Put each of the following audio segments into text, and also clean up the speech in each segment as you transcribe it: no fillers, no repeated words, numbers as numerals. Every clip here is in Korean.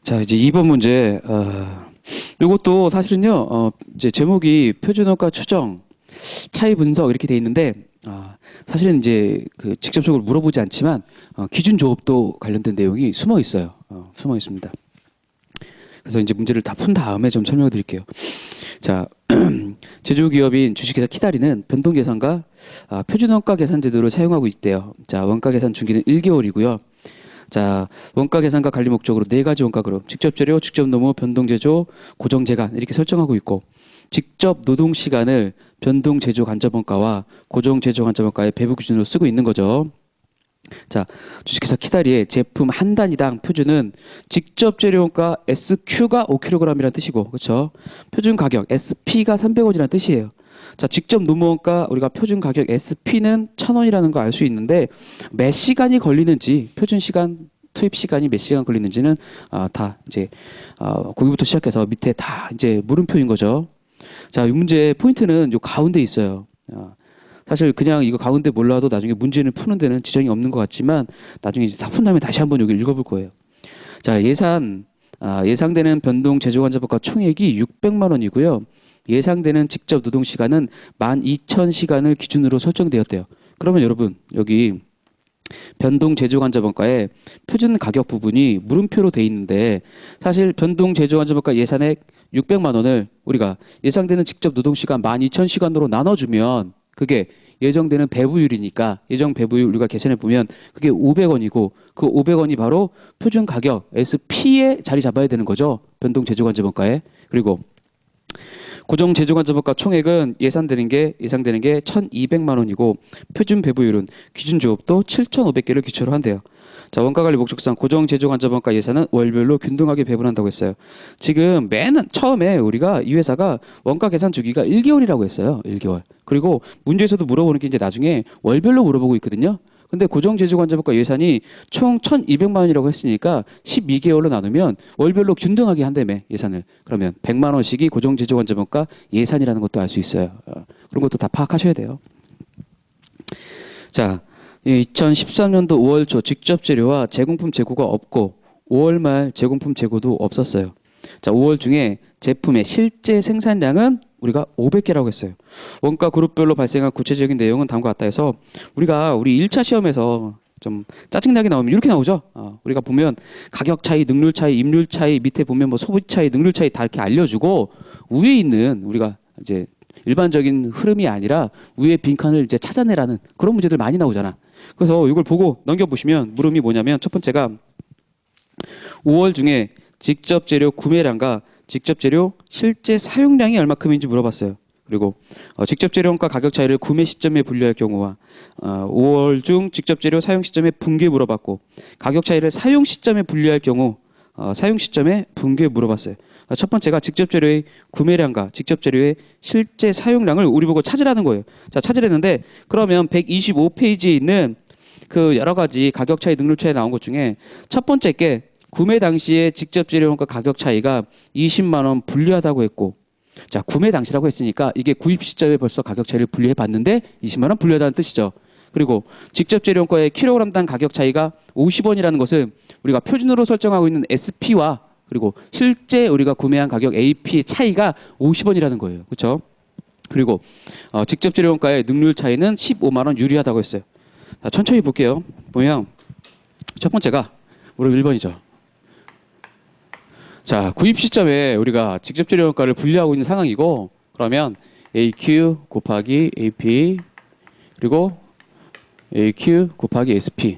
자, 이제 2번 문제. 요것도 사실은요, 이제 제목이 표준원가 추정, 차이 분석 이렇게 돼 있는데, 사실은 이제 그 직접적으로 물어보지 않지만, 기준 조업도 관련된 내용이 숨어 있어요. 숨어 있습니다. 그래서 이제 문제를 다 푼 다음에 좀 설명을 드릴게요. 자, 제조기업인 주식회사 키다리는 변동계산과 표준원가 계산 제도를 사용하고 있대요. 자, 원가 계산 중기는 1개월이고요. 자, 원가 계산과 관리 목적으로 4가지 원가 그룹, 직접 재료, 직접 노무, 변동 제조, 고정 재간 이렇게 설정하고 있고, 직접 노동 시간을 변동 제조 간접 원가와 고정 제조 간접 원가의 배분 기준으로 쓰고 있는 거죠. 자, 주식회사 키다리의 제품 한 단위당 표준은 직접 재료 원가 SQ가 5kg이라는 뜻이고, 그렇죠? 표준 가격 SP가 300원이라는 뜻이에요. 자, 직접 노무 원가 우리가 표준 가격 SP는 1,000원이라는 거 알 수 있는데 몇 시간이 걸리는지, 표준 시간 투입 시간이 몇 시간 걸리는지는 다 이제 거기부터 시작해서 밑에 다 이제 물음표인 거죠. 자, 이 문제 포인트는 요 가운데 있어요. 사실 그냥 이거 가운데 몰라도 나중에 문제를 푸는 데는 지장이 없는 것 같지만 나중에 이제 다 푼 다음에 다시 한번 여기 읽어볼 거예요. 자, 예상되는 변동 제조간접원가 총액이 600만 원이고요. 예상되는 직접 노동 시간은 12,000시간을 기준으로 설정되었대요. 그러면 여러분 여기 변동 제조간접원가에 표준 가격 부분이 물음표로 돼 있는데 사실 변동 제조간접원가 예산액 600만 원을 우리가 예상되는 직접 노동 시간 12,000시간으로 나눠주면 그게 예정되는 배부율이니까 예정 배부율 우리가 계산해 보면 그게 500원이고 그 500원이 바로 표준 가격 SP에 자리 잡아야 되는 거죠. 변동 제조간접원가에. 그리고 고정 제조간접원가 총액은 예상되는 게 1,200만 원이고 표준 배부율은 기준 조업도 7,500개를 기초로 한대요. 자, 원가 관리 목적상 고정 제조간접원가 예산은 월별로 균등하게 배분한다고 했어요. 지금 맨 처음에 우리가 이 회사가 원가 계산 주기가 1개월이라고 했어요. 1개월. 그리고 문제에서도 물어보는 게 이제 나중에 월별로 물어보고 있거든요. 근데 고정 제조간접원가 예산이 총 1,200만 원이라고 했으니까 12개월로 나누면 월별로 균등하게 한다며 예산을. 그러면 100만 원씩이 고정 제조간접원가 예산이라는 것도 알 수 있어요. 그런 것도 다 파악하셔야 돼요. 자, 2013년도 5월 초 직접 재료와 제공품 재고가 없고 5월 말 제공품 재고도 없었어요. 자, 5월 중에 제품의 실제 생산량은 우리가 500개라고 했어요. 원가 그룹별로 발생한 구체적인 내용은 다음과 같다 해서 우리 1차 시험에서 좀 짜증나게 나오면 이렇게 나오죠. 우리가 보면 가격 차이, 능률 차이, 임률 차이, 밑에 보면 뭐 소비 차이, 능률 차이 다 이렇게 알려주고 위에 있는 우리가 이제 일반적인 흐름이 아니라 위에 빈칸을 이제 찾아내라는 그런 문제들 많이 나오잖아. 그래서 이걸 보고 넘겨보시면 물음이 뭐냐면 첫 번째가 5월 중에 직접 재료 구매량과 직접 재료 실제 사용량이 얼마큼인지 물어봤어요. 그리고 직접 재료원가 가격 차이를 구매 시점에 분류할 경우와 5월 중 직접 재료 사용 시점에 분기에 물어봤고 가격 차이를 사용 시점에 분류할 경우 사용 시점에 분기에 물어봤어요. 첫 번째가 직접 재료의 구매량과 직접 재료의 실제 사용량을 우리 보고 찾으라는 거예요. 자, 찾으려는데 그러면 125페이지에 있는 그 여러 가지 가격 차이, 능률 차이 나온 것 중에 첫 번째 게 구매 당시에 직접 재료원가 가격 차이가 20만 원 불리하다고 했고, 자, 구매 당시라고 했으니까 이게 구입 시점에 벌써 가격 차이를 분리해 봤는데 20만 원 불리하다는 뜻이죠. 그리고 직접 재료원가의 킬로그램당 가격 차이가 50원이라는 것은 우리가 표준으로 설정하고 있는 SP와 그리고 실제 우리가 구매한 가격 AP의 차이가 50원이라는 거예요. 그렇죠? 그리고 직접 재료원가의 능률 차이는 15만 원 유리하다고 했어요. 자, 천천히 볼게요. 보면 첫 번째가 우리 1번이죠. 자, 구입 시점에 우리가 직접 재료원가를 분리하고 있는 상황이고 그러면 AQ 곱하기 AP 그리고 AQ 곱하기 SP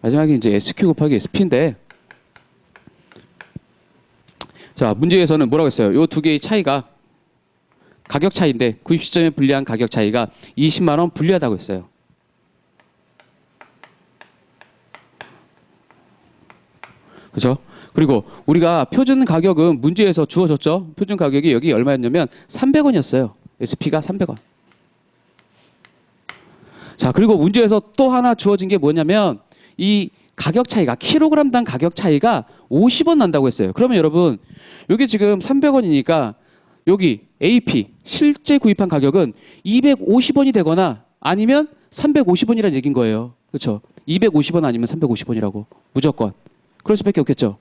마지막에 이제 SQ 곱하기 SP인데 자, 문제에서는 뭐라고 했어요? 이 두 개의 차이가 가격 차이인데 구입 시점에 분리한 가격 차이가 20만 원 불리하다고 했어요. 그렇죠? 그리고 우리가 표준 가격은 문제에서 주어졌죠. 표준 가격이 여기 얼마였냐면 300원이었어요. SP가 300원. 자, 그리고 문제에서 또 하나 주어진 게 뭐냐면 이 가격 차이가 킬로그램당 가격 차이가 50원 난다고 했어요. 그러면 여러분 여기 지금 300원이니까 여기 AP 실제 구입한 가격은 250원이 되거나 아니면 350원이라는 얘기인 거예요. 그렇죠? 250원 아니면 350원이라고 무조건. 그럴 수밖에 없겠죠.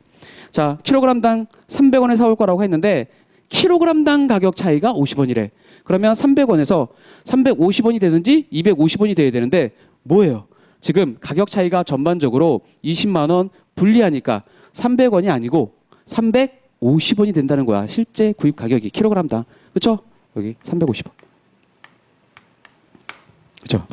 자, 킬로그램당 300원에 사올 거라고 했는데 킬로그램당 가격 차이가 50원이래. 그러면 300원에서 350원이 되든지 250원이 돼야 되는데 뭐예요? 지금 가격 차이가 전반적으로 20만 원 불리하니까 300원이 아니고 350원이 된다는 거야. 실제 구입 가격이 킬로그램당. 그렇죠? 여기 350원. 그렇죠?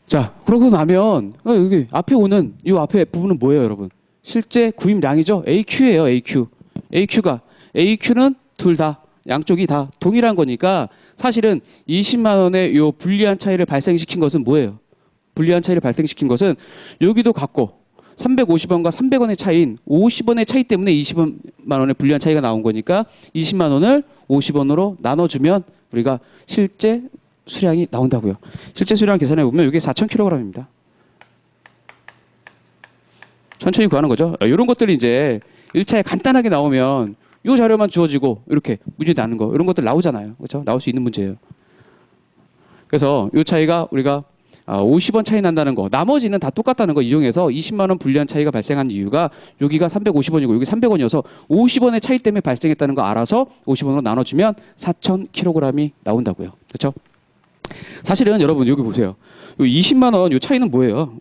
자, 그러고 나면 여기 앞에 오는 이 앞에 부분은 뭐예요, 여러분? 실제 구입량이죠. AQ예요, AQ. AQ는 둘 다 양쪽이 다 동일한 거니까 사실은 20만 원의 요 불리한 차이를 발생시킨 것은 뭐예요? 불리한 차이를 발생시킨 것은 여기도 같고 350원과 300원의 차이인 50원의 차이 때문에 20만 원의 불리한 차이가 나온 거니까 20만 원을 50원으로 나눠주면 우리가 실제 수량이 나온다고요. 실제 수량 계산해 보면 이게 4,000kg입니다. 천천히 구하는 거죠. 이런 것들이 이제 1차에 간단하게 나오면 이 자료만 주어지고 이렇게 문제 나는 거 이런 것들 나오잖아요. 그렇죠? 나올 수 있는 문제예요. 그래서 이 차이가 우리가 50원 차이 난다는 거 나머지는 다 똑같다는 거 이용해서 20만 원 불리한 차이가 발생한 이유가 여기가 350원이고 여기 300원이어서 50원의 차이 때문에 발생했다는 거 알아서 50원으로 나눠주면 4,000kg이 나온다고요. 그렇죠? 사실은 여러분 여기 보세요. 요 20만 원 요 차이는 뭐예요?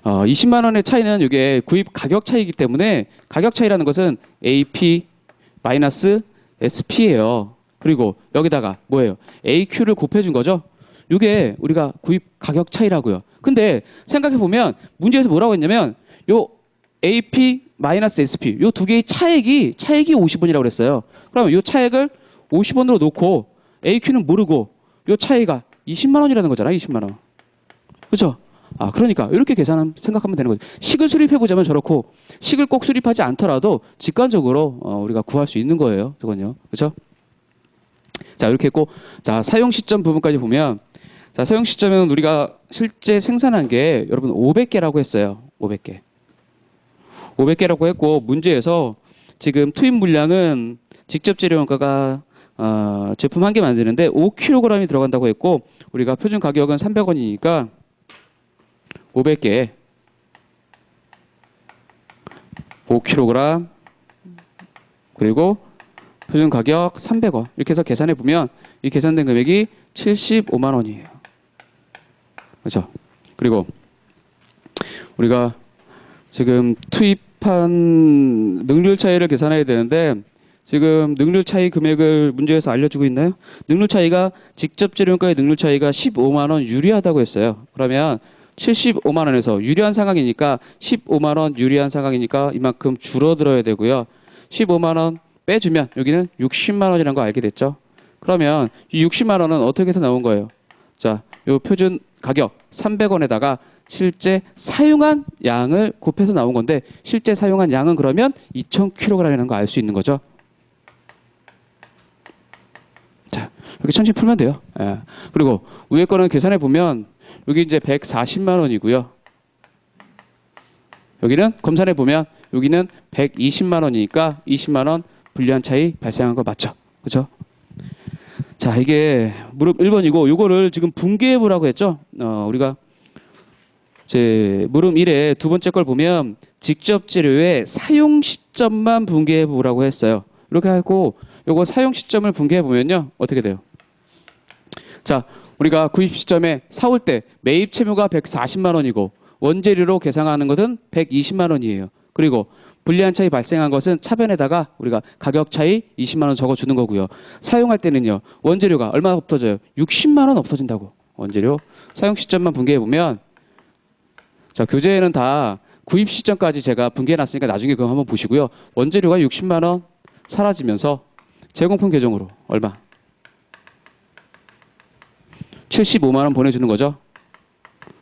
20만 원의 차이는 이게 구입 가격 차이이기 때문에 가격 차이라는 것은 AP 마이너스 SP예요. 그리고 여기다가 뭐예요? AQ를 곱해준 거죠. 이게 우리가 구입 가격 차이라고요. 근데 생각해 보면 문제에서 뭐라고 했냐면 요 AP 마이너스 SP 요 두 개의 차액이 50원이라고 그랬어요. 그러면 요 차액을 50원으로 놓고 AQ는 모르고 요 차이가 20만 원이라는 거잖아요. 20만 원. 그렇죠? 그러니까 이렇게 생각하면 되는 거죠. 식을 수립해보자면 저렇고 식을 꼭 수립하지 않더라도 직관적으로 우리가 구할 수 있는 거예요. 저건요. 그렇죠? 자, 이렇게 했고 자, 사용 시점 부분까지 보면 자, 사용 시점은 우리가 실제 생산한 게 여러분 500개라고 했어요. 500개. 500개라고 했고 문제에서 지금 투입 물량은 직접 재료 원가가 제품 한 개 만드는데 5kg이 들어간다고 했고 우리가 표준 가격은 300원이니까 500개 5kg 그리고 표준 가격 300원 이렇게 해서 계산해 보면 이 계산된 금액이 75만 원이에요. 그렇죠? 그리고 우리가 지금 투입한 능률 차이를 계산해야 되는데 지금 능률 차이 금액을 문제에서 알려주고 있나요? 능률 차이가 직접 재료가의 능률 차이가 15만 원 유리하다고 했어요. 그러면 75만 원에서 유리한 상황이니까 15만 원 유리한 상황이니까 이만큼 줄어들어야 되고요. 15만 원 빼주면 여기는 60만 원이라는 거 알게 됐죠. 그러면 이 60만 원은 어떻게 해서 나온 거예요? 자, 요 표준 가격 300원에다가 실제 사용한 양을 곱해서 나온 건데 실제 사용한 양은 그러면 2,000kg이라는 거 알 수 있는 거죠. 자, 이렇게 천천히 풀면 돼요. 예. 그리고 위에 거는 계산해 보면 여기 이제 140만 원이고요. 여기는 검산해 보면 여기는 120만 원이니까 20만 원 불리한 차이 발생한 거 맞죠? 그렇죠? 자, 이게 무릎 1번이고 요거를 지금 분개해 보라고 했죠? 우리가 무릎 1의 두 번째 걸 보면 직접 재료의 사용 시점만 분개해 보라고 했어요. 이렇게 하고 요거 사용 시점을 분개해 보면요. 어떻게 돼요? 자, 우리가 구입 시점에 사올 때 매입 채무가 140만 원이고 원재료로 계상하는 것은 120만 원이에요. 그리고 불리한 차이 발생한 것은 차변에다가 우리가 가격 차이 20만 원 적어주는 거고요. 사용할 때는요. 원재료가 얼마 없어져요? 60만 원 없어진다고. 원재료 사용 시점만 분개해 보면 자, 교재에는 다 구입 시점까지 제가 분개해 놨으니까 나중에 그거 한번 보시고요. 원재료가 60만 원 사라지면서 제공품 계정으로 얼마? 75만 원 보내주는 거죠.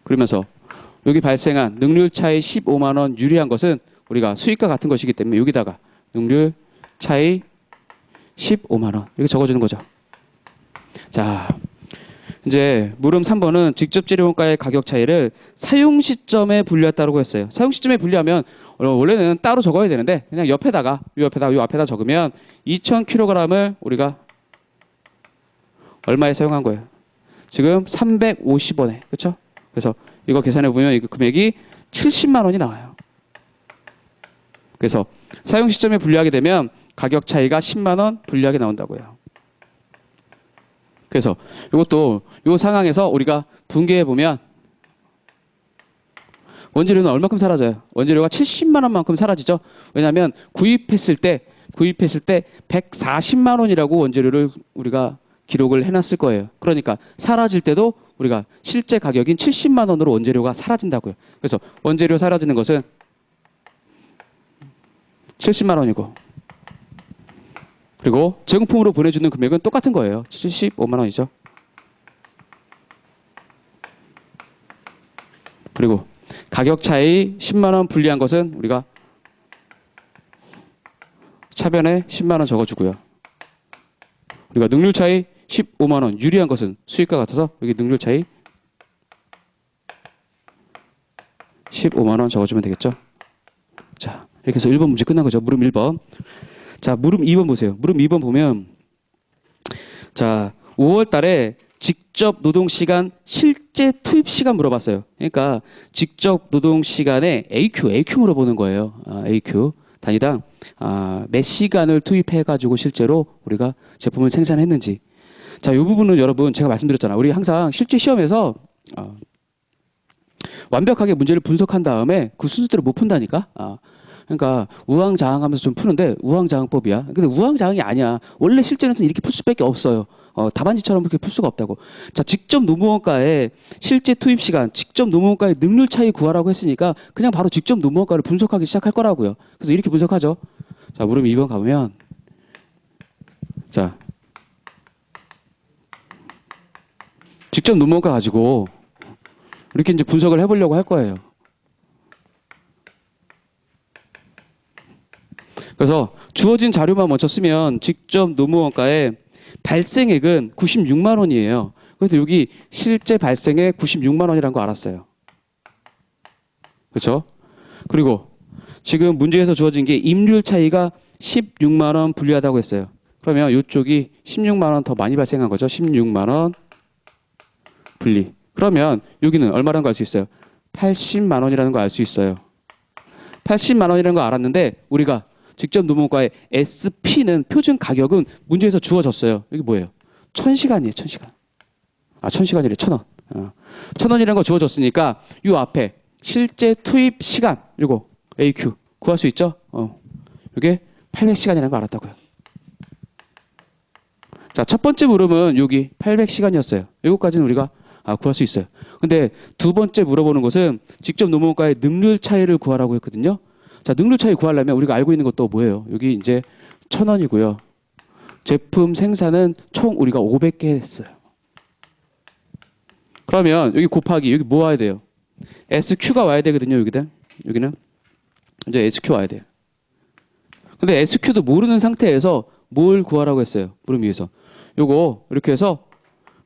그러면서 여기 발생한 능률 차이 15만 원 유리한 것은 우리가 수익과 같은 것이기 때문에 여기다가 능률 차이 15만 원 이렇게 적어주는 거죠. 자, 이제 물음 3번은 직접 재료원가의 가격 차이를 사용 시점에 분류했다고 했어요. 사용 시점에 분류하면 원래는 따로 적어야 되는데 그냥 옆에다가 요 앞에다 적으면 2,000kg을 우리가 얼마에 사용한 거예요? 지금 350원에. 그렇죠? 그래서 이거 계산해 보면 이 금액이 70만 원이 나와요. 그래서 사용 시점에 분류하게 되면 가격 차이가 10만 원 불리하게 나온다고요. 그래서 이것도 이 상황에서 우리가 분개해 보면 원재료는 얼마큼 사라져요? 원재료가 70만 원만큼 사라지죠. 왜냐하면 구입했을 때 140만 원이라고 원재료를 우리가 기록을 해놨을 거예요. 그러니까 사라질 때도 우리가 실제 가격인 70만 원으로 원재료가 사라진다고요. 그래서 원재료 사라지는 것은 70만 원이고, 그리고 제공품으로 보내주는 금액은 똑같은 거예요. 75만 원이죠. 그리고 가격 차이 10만 원 불리한 것은 우리가 차변에 10만 원 적어주고요. 우리가 능률 차이 15만 원 유리한 것은 수익과 같아서 여기 능률 차이 15만 원 적어주면 되겠죠. 자, 이렇게 해서 1번 문제 끝난 거죠. 물음 1번. 자, 물음 2번 보세요. 물음 2번 보면, 자, 5월 달에 직접 노동 시간 실제 투입 시간 물어봤어요. 그러니까 직접 노동 시간에 AQ 물어보는 거예요. AQ. 단위당 몇 시간을 투입해 가지고 실제로 우리가 제품을 생산했는지. 자, 이 부분은 여러분 제가 말씀드렸잖아요. 우리 항상 실제 시험에서 완벽하게 문제를 분석한 다음에 그 순서대로 못 푼다니까. 그러니까 우왕좌왕하면서 좀 푸는데 우왕좌왕법이야. 근데 우왕좌왕이 아니야. 원래 실제는 이렇게 풀 수밖에 없어요. 답안지처럼 그렇게 풀 수가 없다고. 자, 직접 노무원가의 실제 투입 시간, 직접 노무원가의 능률 차이 구하라고 했으니까 그냥 바로 직접 노무원가를 분석하기 시작할 거라고요. 그래서 이렇게 분석하죠. 자, 물음 2번 가보면, 자, 직접 노무원가 가지고 이렇게 이제 분석을 해보려고 할 거예요. 그래서 주어진 자료만 먼저 쓰면 직접 노무원가의 발생액은 96만 원이에요. 그래서 여기 실제 발생액 96만 원이라는 거 알았어요. 그렇죠? 그리고 지금 문제에서 주어진 게 임률 차이가 16만 원 불리하다고 했어요. 그러면 이쪽이 16만 원 더 많이 발생한 거죠. 16만 원 분리. 그러면 여기는 얼마라는 거 알 수 있어요? 80만 원이라는 거 알 수 있어요. 80만 원이라는 거 알았는데 우리가 직접 노무과의 SP는 표준 가격은 문제에서 주어졌어요. 여기 뭐예요? 1000시간이에요. 1000시간. 1000시간이래. 1000원. 1000원이라는 거 주어졌으니까 이 앞에 실제 투입 시간 이거 AQ 구할 수 있죠? 이게 800시간이라는 거 알았다고요. 자, 첫 번째 물음은 여기 800시간이었어요. 이거까지는 우리가 구할 수 있어요. 근데 두 번째 물어보는 것은 직접 노무과의 능률 차이를 구하라고 했거든요. 자, 능률 차이 구하려면 우리가 알고 있는 것도 뭐예요? 여기 이제 1000원이고요. 제품 생산은 총 우리가 500개 했어요. 그러면 여기 곱하기 여기 뭐 와야 돼요? SQ가 와야 되거든요. 여기는 이제 SQ 와야 돼요. 근데 SQ도 모르는 상태에서 뭘 구하라고 했어요? 물음 위에서. 요거 이렇게 해서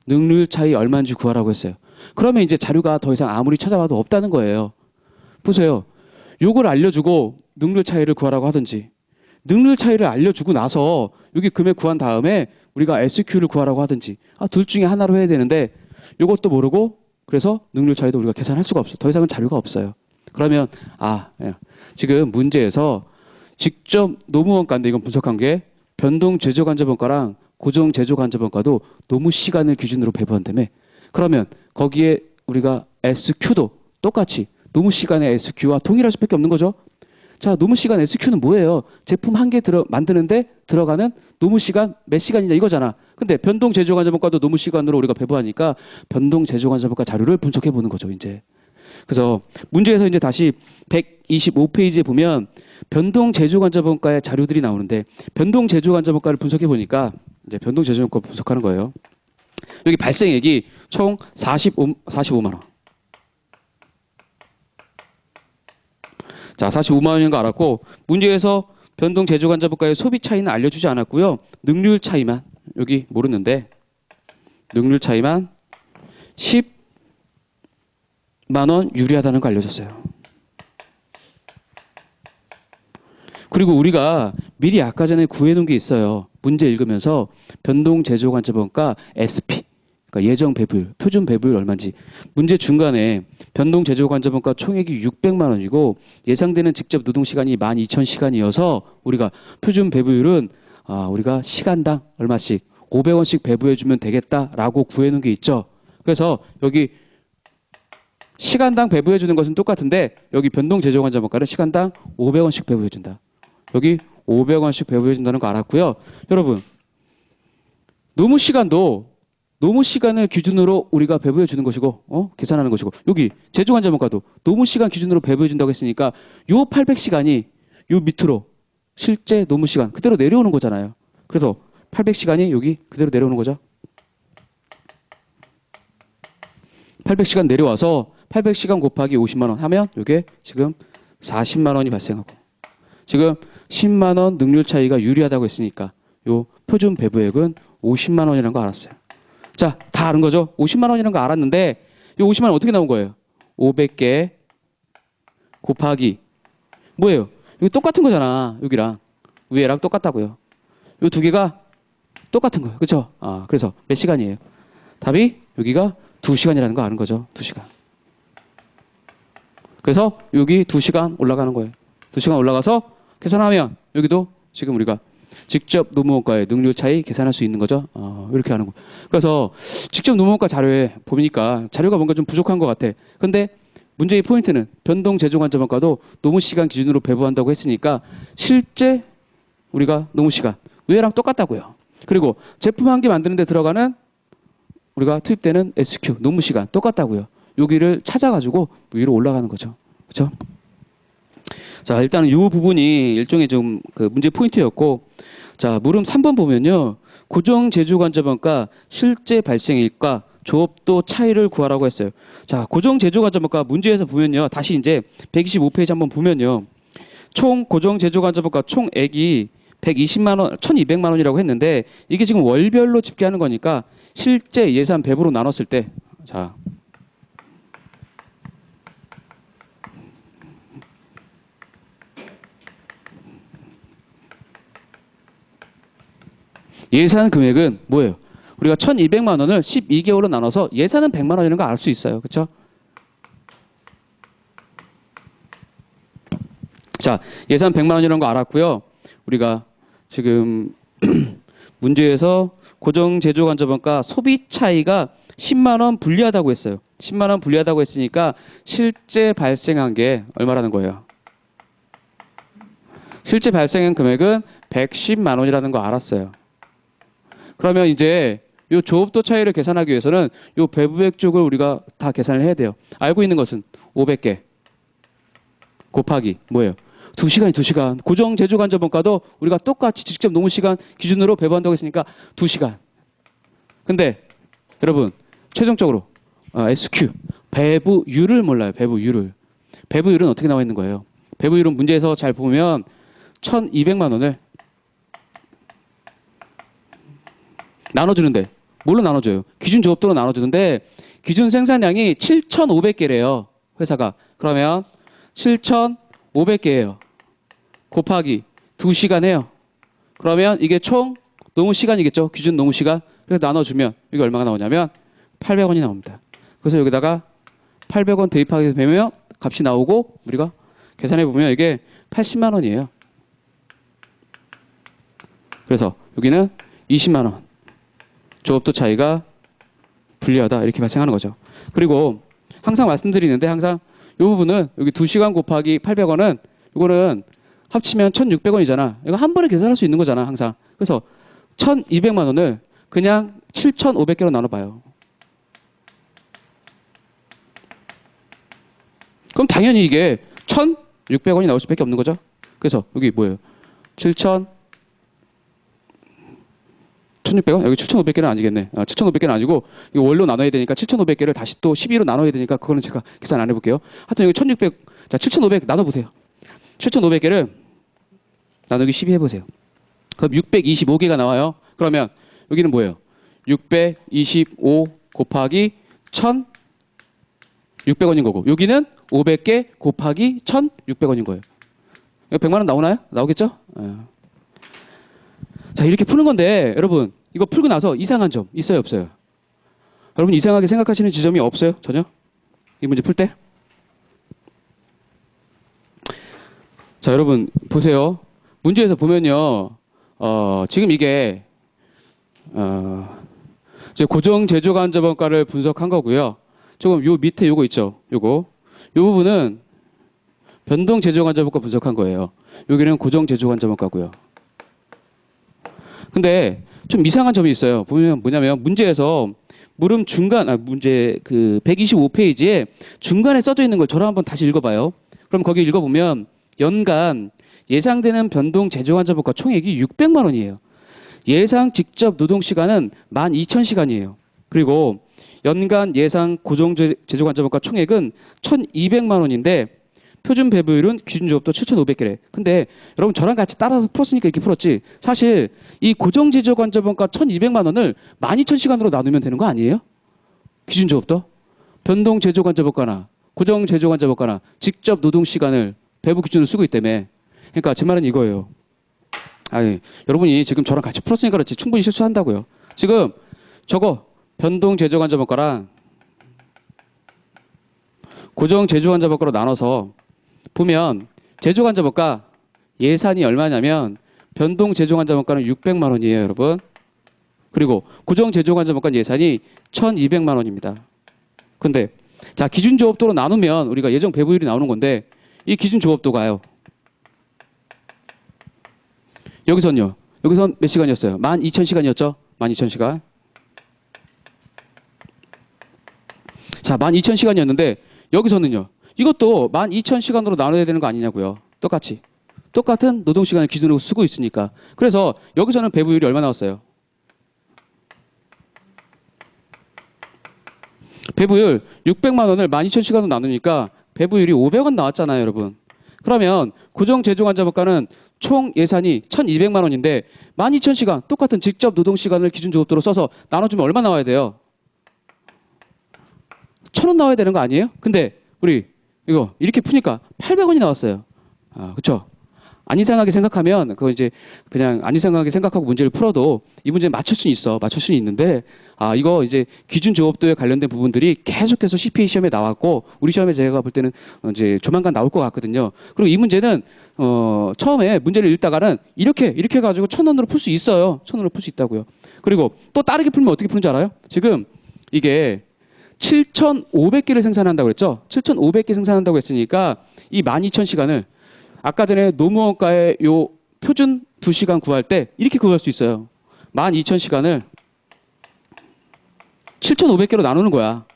능률 차이 얼마인지 구하라고 했어요. 그러면 이제 자료가 더 이상 아무리 찾아봐도 없다는 거예요. 보세요. 요걸 알려주고 능률 차이를 구하라고 하든지, 능률 차이를 알려주고 나서 여기 금액 구한 다음에 우리가 SQ를 구하라고 하든지, 둘 중에 하나로 해야 되는데 요것도 모르고 그래서 능률 차이도 우리가 계산할 수가 없어. 더 이상은 자료가 없어요. 그러면 지금 문제에서 직접 노무원가인데 이건 분석한 게 변동 제조간접원가랑 고정 제조간접원가도 노무 시간을 기준으로 배부한다며. 그러면 거기에 우리가 SQ도 똑같이 노무 시간의 SQ와 동일할 수밖에 없는 거죠. 자, 노무 시간 SQ는 뭐예요? 제품 한 개 만드는데 들어가는 노무 시간 몇 시간이냐 이거잖아. 근데 변동 제조간접원가도 노무 시간으로 우리가 배부하니까 변동 제조간접원가 자료를 분석해 보는 거죠, 이제. 그래서 문제에서 이제 다시 125페이지에 보면 변동 제조간접원가의 자료들이 나오는데 변동 제조간접원가를 분석해 보니까 이제 변동 제조간접원가 분석하는 거예요. 여기 발생액이 총 45만 원. 자, 45만 원인 거 알았고 문제에서 변동 제조간접원가의 소비 차이는 알려주지 않았고요. 능률 차이만 여기 모르는데 능률 차이만 10만 원 유리하다는 거 알려줬어요. 그리고 우리가 미리 아까 전에 구해놓은 게 있어요. 문제 읽으면서 변동 제조간접원가 SP 그러니까 예정 배부율, 표준 배부율 얼마인지. 문제 중간에 변동 제조 관점원가 총액이 600만 원이고 예상되는 직접 노동 시간이 12,000시간이어서 우리가 표준 배부율은 우리가 시간당 얼마씩 500원씩 배부해 주면 되겠다라고 구해 놓은 게 있죠. 그래서 여기 시간당 배부해 주는 것은 똑같은데 여기 변동 제조 관점원가는 시간당 500원씩 배부해 준다. 여기 500원씩 배부해 준다는 거 알았고요. 여러분, 노무 시간을 기준으로 우리가 배부해 주는 것이고 계산하는 것이고 여기 제조 관점원가도 노무 시간 기준으로 배부해 준다고 했으니까 요 800시간이 요 밑으로 실제 노무 시간 그대로 내려오는 거잖아요. 그래서 800시간이 여기 그대로 내려오는 거죠. 800시간 내려와서 800시간 곱하기 50만 원 하면 이게 지금 40만 원이 발생하고 지금 10만 원 능률 차이가 유리하다고 했으니까 요 표준 배부액은 50만 원이라는 거 알았어요. 자, 다 아는 거죠? 50만 원이라는 거 알았는데 이 50만 원 어떻게 나온 거예요? 500개 곱하기 뭐예요? 이거 똑같은 거잖아. 여기랑 위에랑 똑같다고요. 이 두 개가 똑같은 거예요. 그렇죠? 그래서 몇 시간이에요? 답이 여기가 2시간이라는 거 아는 거죠. 2시간. 그래서 여기 2시간 올라가는 거예요. 2시간 올라가서 계산하면 여기도 지금 우리가 직접 노무원가의 능률 차이 계산할 수 있는 거죠. 이렇게 하는 거. 그래서 직접 노무원가 자료에 보니까 자료가 뭔가 좀 부족한 것 같아. 근데 문제의 포인트는 변동 제조 관점원가도 노무 시간 기준으로 배부한다고 했으니까 실제 우리가 노무 시간 위에랑 똑같다고요. 그리고 제품 한 개 만드는 데 들어가는 우리가 투입되는 SQ 노무 시간 똑같다고요. 여기를 찾아가지고 위로 올라가는 거죠. 그렇죠? 자, 일단은 이 부분이 일종의 좀 그 문제 포인트였고, 자, 물음 3번 보면요. 고정 제조 관점원가 실제 발생일과 조업도 차이를 구하라고 했어요. 자, 고정 제조 관점원가 문제에서 보면요. 다시 이제 125페이지 한번 보면요. 총 고정 제조 관점원가 총액이 120만 원, 1,200만 원이라고 했는데 이게 지금 월별로 집계하는 거니까 실제 예산 배부로 나눴을 때, 자, 예산 금액은 뭐예요? 우리가 1,200만 원을 12개월로 나눠서 예산은 100만 원이라는 거 알 수 있어요. 그렇죠? 자, 예산 100만 원이라는 거 알았고요. 우리가 지금 문제에서 고정 제조 관점원가 소비 차이가 10만 원 불리하다고 했어요. 10만 원 불리하다고 했으니까 실제 발생한 게 얼마라는 거예요? 실제 발생한 금액은 110만 원이라는 거 알았어요. 그러면 이제 이 조업도 차이를 계산하기 위해서는 이 배부액 쪽을 우리가 다 계산을 해야 돼요. 알고 있는 것은 500개 곱하기 뭐예요? 2시간이 2시간. 고정 제조 관점원가도 우리가 똑같이 직접 노무 시간 기준으로 배부한다고 했으니까 2시간. 근데 여러분 최종적으로 SQ 배부율을 몰라요. 배부율을. 배부율은 어떻게 나와 있는 거예요? 배부율은 문제에서 잘 보면 1,200만 원을 나눠주는데 뭘로 나눠줘요? 기준 조업도로 나눠주는데 기준 생산량이 7,500개래요. 회사가. 그러면 7,500개예요. 곱하기 2시간 해요. 그러면 이게 총 노무 시간이겠죠. 기준 노무 시간. 그래서 나눠주면 이게 얼마가 나오냐면 800원이 나옵니다. 그래서 여기다가 800원 대입하게 되면 값이 나오고 우리가 계산해 보면 이게 80만 원이에요. 그래서 여기는 20만 원. 조업도 차이가 불리하다 이렇게 발생하는 거죠. 그리고 항상 말씀드리는데 항상 이 부분은 여기 2시간 곱하기 800원은 이거는 합치면 1,600원이잖아. 이거 한 번에 계산할 수 있는 거잖아 항상. 그래서 1,200만 원을 그냥 7,500개로 나눠봐요. 그럼 당연히 이게 1,600원이 나올 수밖에 없는 거죠. 그래서 여기 뭐예요? 1,600원? 여기 7,500개는 아니겠네. 7,500개는 아니고 이거 월로 나눠야 되니까 7,500개를 다시 또 12로 나눠야 되니까 그거는 제가 계산 안 해볼게요. 하여튼 여기 1,600, 자 7,500 나눠보세요. 7,500개를 나누기 12 해보세요. 그럼 625개가 나와요. 그러면 여기는 뭐예요? 625 곱하기 1,600원인 거고 여기는 500개 곱하기 1,600원인 거예요. 이거 100만 원 나오나요? 나오겠죠? 자, 이렇게 푸는 건데 여러분 이거 풀고 나서 이상한 점 있어요 없어요? 여러분 이상하게 생각하시는 지점이 없어요? 전혀? 이 문제 풀 때? 자, 여러분 보세요. 문제에서 보면요. 지금 이게 이제 고정 제조 간접원가를 분석한 거고요. 조금 요 밑에 요거 있죠. 요 부분은 변동 제조 간접원가 분석한 거예요. 여기는 고정 제조 간접원가고요. 근데 좀 이상한 점이 있어요. 보면 뭐냐면 문제에서 물음 중간 문제 그 125페이지에 중간에 써져 있는 걸 저랑 한번 다시 읽어봐요. 그럼 거기 읽어보면 연간 예상되는 변동 제조 간접원가 총액이 600만 원이에요. 예상 직접 노동 시간은 12,000시간이에요. 그리고 연간 예상 고정 제조 간접원가 총액은 1,200만 원인데 표준 배부율은 기준 조업도 7,500개래. 근데 여러분 저랑 같이 따라서 풀었으니까 이렇게 풀었지. 사실 이 고정 제조 간접원가 1,200만 원을 12,000시간으로 나누면 되는 거 아니에요? 기준 조업도 변동 제조 간접원가나 고정 제조 간접원가나 직접 노동 시간을 배부 기준으로 쓰고 있다며. 그러니까 제 말은 이거예요. 아니, 여러분이 지금 저랑 같이 풀었으니까 그렇지 충분히 실수한다고요. 지금 저거 변동 제조 간접원가랑 고정 제조 간접원가로 나눠서 보면 제조 간접원가 예산이 얼마냐면 변동 제조 간접원가는 600만 원이에요, 여러분. 그리고 고정 제조 간접원가 예산이 1,200만 원입니다. 근데 자, 기준 조업도로 나누면 우리가 예정 배부율이 나오는 건데 이 기준 조업도가요. 여기선요. 여기선 몇 시간이었어요? 12,000시간이었죠? 12,000시간. 자, 12,000시간이었는데 여기서는요. 이것도 12,000시간으로 나눠야 되는 거 아니냐고요. 똑같이. 똑같은 노동시간을 기준으로 쓰고 있으니까. 그래서 여기서는 배부율이 얼마 나왔어요? 배부율 600만 원을 12,000시간으로 나누니까 배부율이 500원 나왔잖아요, 여러분. 그러면 고정 제조 간접원가는 총 예산이 1,200만 원인데 12,000시간 똑같은 직접 노동시간을 기준 조업도로 써서 나눠주면 얼마 나와야 돼요? 1,000원 나와야 되는 거 아니에요? 근데 우리 이거 이렇게 푸니까 800원이 나왔어요. 그쵸? 안 이상하게 생각하면 그거 이제 그냥 안 이상하게 생각하고 문제를 풀어도 이 문제는 맞출 수는 있어. 맞출 수는 있는데 이거 이제 기준 조업도에 관련된 부분들이 계속해서 CPA 시험에 나왔고 우리 시험에 제가 볼 때는 이제 조만간 나올 것 같거든요. 그리고 이 문제는 처음에 문제를 읽다가는 이렇게 해가지고 1,000원으로 풀 수 있어요. 1,000원으로 풀 수 있다고요. 그리고 또 다르게 풀면 어떻게 푸는지 알아요? 지금 이게 7,500개를 생산한다고 그랬죠? 7,500개 생산한다고 했으니까 이 12,000시간을 아까 전에 노무원가의 요 표준 2시간 구할 때 이렇게 구할 수 있어요. 12,000시간을 7,500개로 나누는 거야.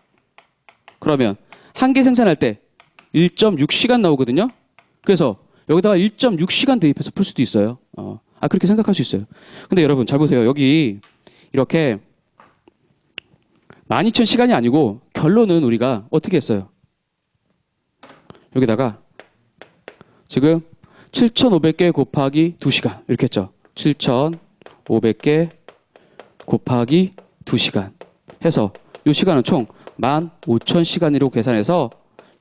그러면 한 개 생산할 때 1.6시간 나오거든요. 그래서 여기다가 1.6시간 대입해서 풀 수도 있어요. 그렇게 생각할 수 있어요. 근데 여러분 잘 보세요. 여기 이렇게 12,000시간이 아니고 결론은 우리가 어떻게 했어요? 여기다가 지금 7,500개 곱하기 2시간 이렇게 했죠. 7,500개 곱하기 2시간 해서 이 시간은 총 15,000시간으로 계산해서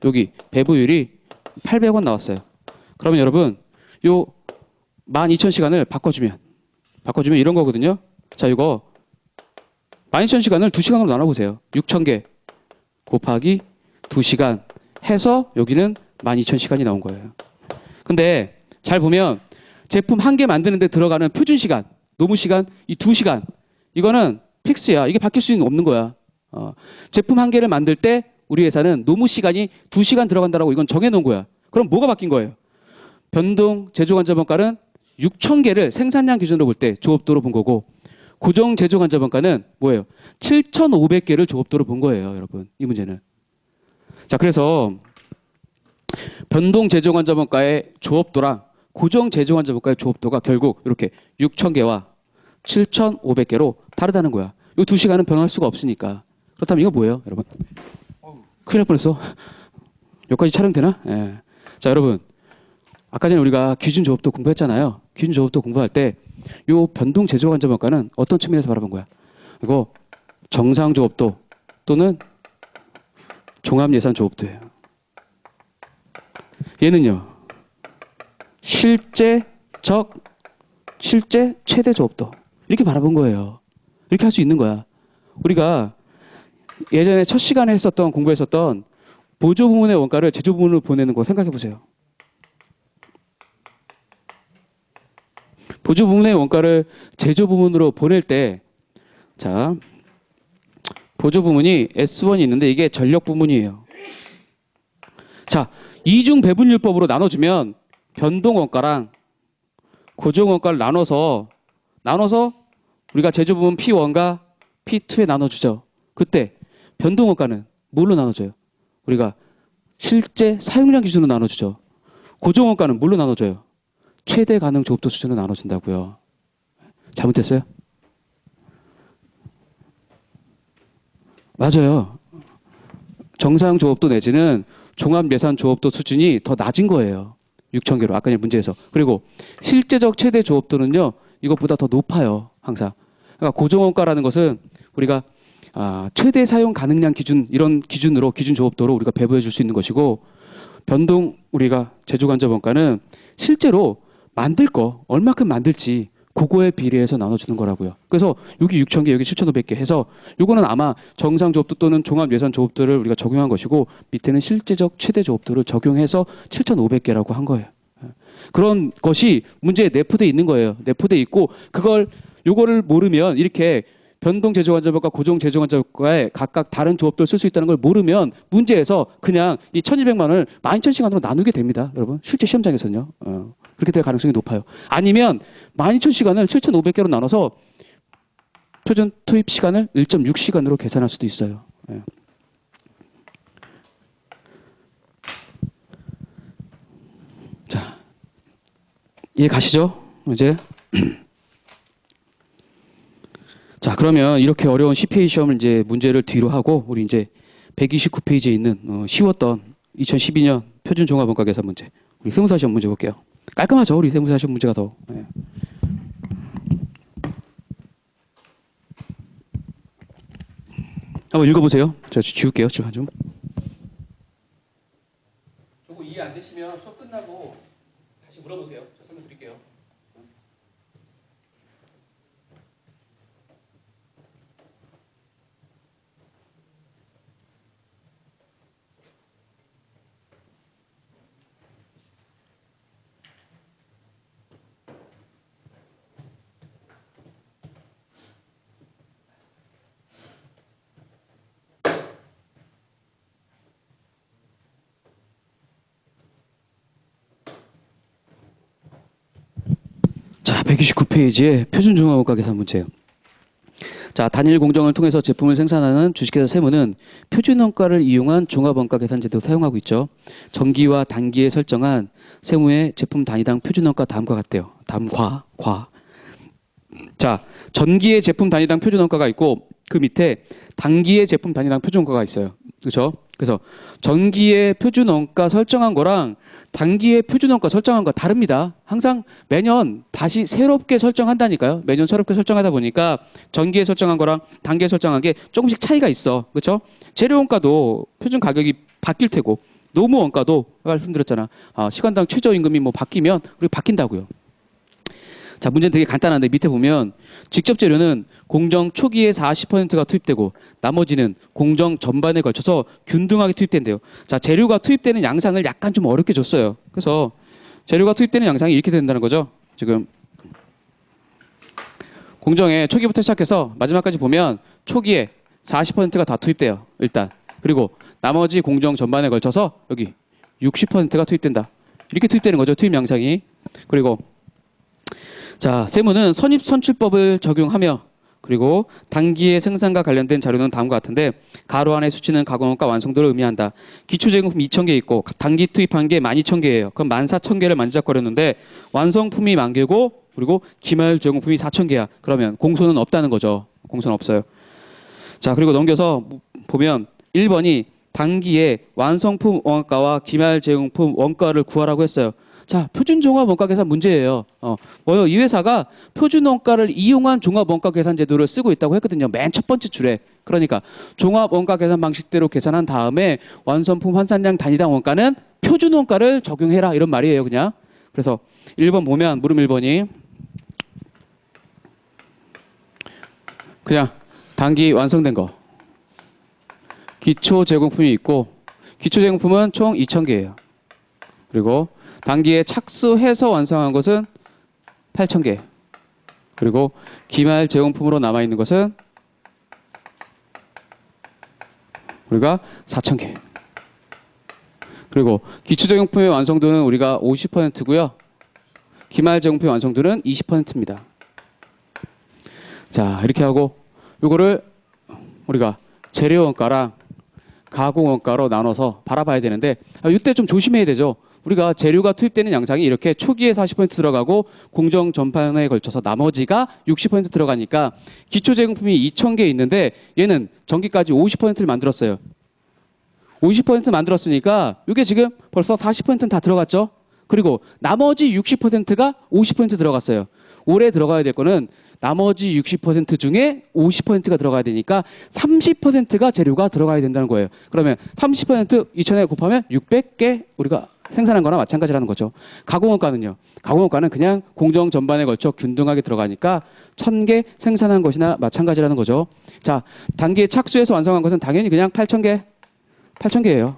여기 배부율이 800원 나왔어요. 그러면 여러분 요 12,000시간을 바꿔주면 이런 거거든요. 자, 이거 12,000시간을 2시간으로 나눠보세요. 6,000개 곱하기 2시간 해서 여기는 12,000시간이 나온 거예요. 근데 잘 보면 제품 한 개 만드는 데 들어가는 표준 시간, 노무 시간, 이 2시간 이거는 픽스야. 이게 바뀔 수는 없는 거야. 제품 한 개를 만들 때 우리 회사는 노무 시간이 2시간 들어간다라고 이건 정해놓은 거야. 그럼 뭐가 바뀐 거예요? 변동 제조 간접원가는 6,000개를 생산량 기준으로 볼 때 조업도로 본 거고 고정 제조 간접원가는 뭐예요? 7,500개를 조업도로 본 거예요, 여러분. 이 문제는. 자, 그래서 변동 제조 간접원가의 조업도랑 고정 제조 간접원가의 조업도가 결국 이렇게 6,000개와 7,500개로 다르다는 거야. 이 두 시간은 변할 수가 없으니까. 그렇다면 이거 뭐예요, 여러분? 큰일 날 뻔했어. 여기까지 촬영되나? 예. 자, 여러분. 아까 전에 우리가 기준 조업도 공부했잖아요. 기준 조업도 공부할 때 이 변동 제조 간접원가는 어떤 측면에서 바라본 거야? 이거 정상 조업도 또는 종합 예산 조업도예요. 얘는요. 실제 최대 조업도. 이렇게 바라본 거예요. 이렇게 할 수 있는 거야. 우리가 예전에 첫 시간에 했었던 공부했었던 보조 부문의 원가를 제조 부문으로 보내는 거 생각해 보세요. 보조 부문의 원가를 제조 부문으로 보낼 때, 자, 보조 부문이 S1이 있는데 이게 전력 부문이에요. 자, 이중 배분율법으로 나눠주면 변동 원가랑 고정 원가를 나눠서 우리가 제조 부문 P1과 P2에 나눠주죠. 그때 변동 원가는 뭘로 나눠줘요? 우리가 실제 사용량 기준으로 나눠주죠. 고정 원가는 뭘로 나눠줘요? 최대 가능 조업도 수준으로 나눠준다고요. 잘못됐어요? 맞아요. 정상 조업도 내지는 종합 예산 조업도 수준이 더 낮은 거예요. 6,000개로 아까 문제에서. 그리고 실제적 최대 조업도는요. 이것보다 더 높아요. 항상. 그러니까 고정원가라는 것은 우리가 최대 사용 가능량 기준 이런 기준으로 기준 조업도로 우리가 배부해 줄 수 있는 것이고 변동 우리가 제조 간접 원가는 실제로 만들 거 얼마큼 만들지 그거에 비례해서 나눠주는 거라고요. 그래서 여기 6,000개, 여기 7,500개 해서 요거는 아마 정상 조업도 또는 종합 예산 조업도를 우리가 적용한 것이고 밑에는 실제적 최대 조업도를 적용해서 7,500개라고 한 거예요. 그런 것이 문제에 내포돼 있는 거예요. 내포돼 있고 요거를 모르면 이렇게 변동 제조 간접원가, 고정 제조 간접원가에 각각 다른 조업도를 쓸 수 있다는 걸 모르면 문제에서 그냥 이 1,200만 원을 12,000시간으로 나누게 됩니다. 여러분 실제 시험장에서는요. 그렇게 될 가능성이 높아요. 아니면 12,000시간을 7,500개로 나눠서 표준 투입 시간을 1.6시간으로 계산할 수도 있어요. 예. 자, 이해 가시죠? 이제 자, 그러면 이렇게 어려운 CPA 시험을 이제 문제를 뒤로 하고 우리 이제 129페이지에 있는 쉬웠던 2012년 표준 종합원가 계산 문제, 우리 세무사 시험 문제 볼게요. 깔끔하죠, 우리 세무사 시험 문제가 더. 네. 한번 읽어보세요. 제가 지울게요, 지금 좀. 저거 이해 안 되시면 수업 끝나고 다시 물어보세요. 제가 설명드릴게요. 자, 129페이지에 표준 종합원가 계산 문제예요. 자, 단일 공정을 통해서 제품을 생산하는 주식회사 세무는 표준원가를 이용한 종합원가 계산 제도를 사용하고 있죠. 정기와 단기에 설정한 세무의 제품 단위당 표준원가 다음과 같대요. 다음과 자, 전기의 제품 단위당 표준원가가 있고 그 밑에 단기의 제품 단위당 표준원가가 있어요. 그렇죠? 그래서 전기의 표준원가 설정한 거랑 단기의 표준원가 설정한 거 다릅니다. 항상 매년 다시 새롭게 설정한다니까요. 매년 새롭게 설정하다 보니까 전기에 설정한 거랑 단기에 설정한 게 조금씩 차이가 있어. 그렇죠? 재료원가도 표준 가격이 바뀔 테고 노무원가도 말씀드렸잖아. 시간당 최저임금이 뭐 바뀌면 우리 바뀐다고요. 자, 문제는 되게 간단한데 밑에 보면 직접 재료는 공정 초기에 40%가 투입되고 나머지는 공정 전반에 걸쳐서 균등하게 투입된대요. 자, 재료가 투입되는 양상을 약간 좀 어렵게 줬어요. 그래서 재료가 투입되는 양상이 이렇게 된다는 거죠. 지금 공정에 초기부터 시작해서 마지막까지 보면 초기에 40%가 다 투입돼요. 일단. 그리고 나머지 공정 전반에 걸쳐서 여기 60%가 투입된다. 이렇게 투입되는 거죠. 투입 양상이. 그리고 자, 세무는 선입선출법을 적용하며 그리고 단기의 생산과 관련된 자료는 다음과 같은데 가로 안의 수치는 가공원가 완성도를 의미한다. 기초제공품 2,000개 있고 단기 투입한 게 12,000개예요. 그럼 14,000개를 만지작거렸는데 완성품이 10,000개고 그리고 기말 제공품이 4,000개야. 그러면 공소는 없다는 거죠. 공소는 없어요. 자, 그리고 넘겨서 보면 1번이 단기의 완성품 원가와 기말 제공품 원가를 구하라고 했어요. 자, 표준 종합 원가 계산 문제예요. 뭐요? 이 회사가 표준 원가를 이용한 종합 원가 계산 제도를 쓰고 있다고 했거든요. 맨 첫 번째 줄에. 그러니까 종합 원가 계산 방식대로 계산한 다음에 완성품 환산량 단위당 원가는 표준 원가를 적용해라 이런 말이에요, 그냥. 그래서 1번 보면 물음 1번이 그냥 단기 완성된 거. 기초 제공품이 있고 기초 제공품은 총 2,000개예요. 그리고 단기에 착수해서 완성한 것은 8,000개. 그리고 기말 제공품으로 남아있는 것은 우리가 4,000개. 그리고 기초 제공품의 완성도는 우리가 50%고요. 기말 제공품의 완성도는 20%입니다. 자, 이렇게 하고 이거를 우리가 재료 원가랑 가공 원가로 나눠서 바라봐야 되는데 이때 좀 조심해야 되죠. 우리가 재료가 투입되는 양상이 이렇게 초기에 40% 들어가고 공정 전반에 걸쳐서 나머지가 60% 들어가니까 기초 제공품이 2,000개 있는데 얘는 전기까지 50%를 만들었어요. 50% 만들었으니까 이게 지금 벌써 40%는 다 들어갔죠. 그리고 나머지 60%가 50% 들어갔어요. 올해 들어가야 될 거는 나머지 60% 중에 50%가 들어가야 되니까 30%가 재료가 들어가야 된다는 거예요. 그러면 30% 2,000에 곱하면 600개 우리가 생산한 거나 마찬가지라는 거죠. 가공원가는요. 가공원가는 그냥 공정 전반에 걸쳐 균등하게 들어가니까 1,000개 생산한 것이나 마찬가지라는 거죠. 자, 단기에 착수해서 완성한 것은 당연히 그냥 8,000개예요.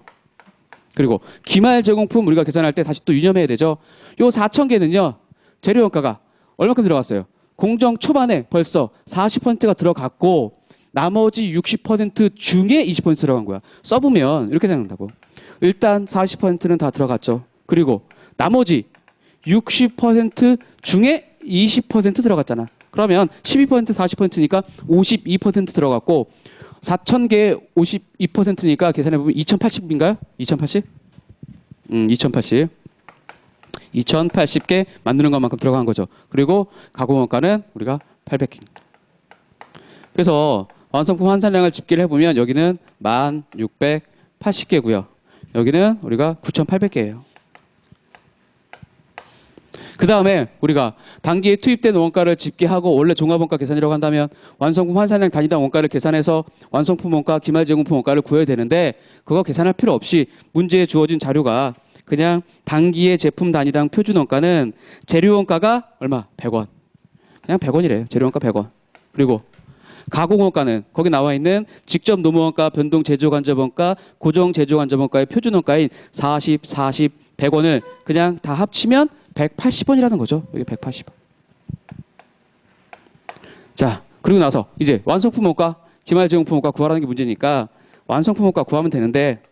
그리고 기말 제공품 우리가 계산할 때 다시 또 유념해야 되죠. 요 4,000개는요. 재료 원가가 얼마큼 들어갔어요? 공정 초반에 벌써 40%가 들어갔고 나머지 60% 중에 20% 들어간 거야. 써보면 이렇게 생각한다고. 일단 40%는 다 들어갔죠. 그리고 나머지 60% 중에 20% 들어갔잖아. 그러면 12% 40%니까 52% 들어갔고 4,000개에 52%니까 계산해보면 2,080인가요? 2,080? 2,080. 2,080개 만드는 것만큼 들어간 거죠. 그리고 가공원가는 우리가 800개. 그래서 완성품 환산량을 집계를 해보면 여기는 1,680개고요. 여기는 우리가 9,800개예요. 그 다음에 우리가 단기에 투입된 원가를 집계하고 원래 종합원가 계산이라고 한다면 완성품 환산량 단위당 원가를 계산해서 완성품 원가, 기말 제공품 원가를 구해야 되는데 그거 계산할 필요 없이 문제에 주어진 자료가 그냥 단기의 제품 단위당 표준 원가는 재료 원가가 얼마? 100원. 그냥 100원이래요. 재료 원가 100원. 그리고 가공 원가는 거기 나와 있는 직접 노무 원가, 변동 제조 간접 원가, 고정 제조 간접 원가의 표준 원가인 40, 100원을 그냥 다 합치면 180원이라는 거죠. 여기 180원. 자, 그리고 나서 이제 완성품 원가, 기말 제공품 원가 구하라는 게 문제니까 완성품 원가 구하면 되는데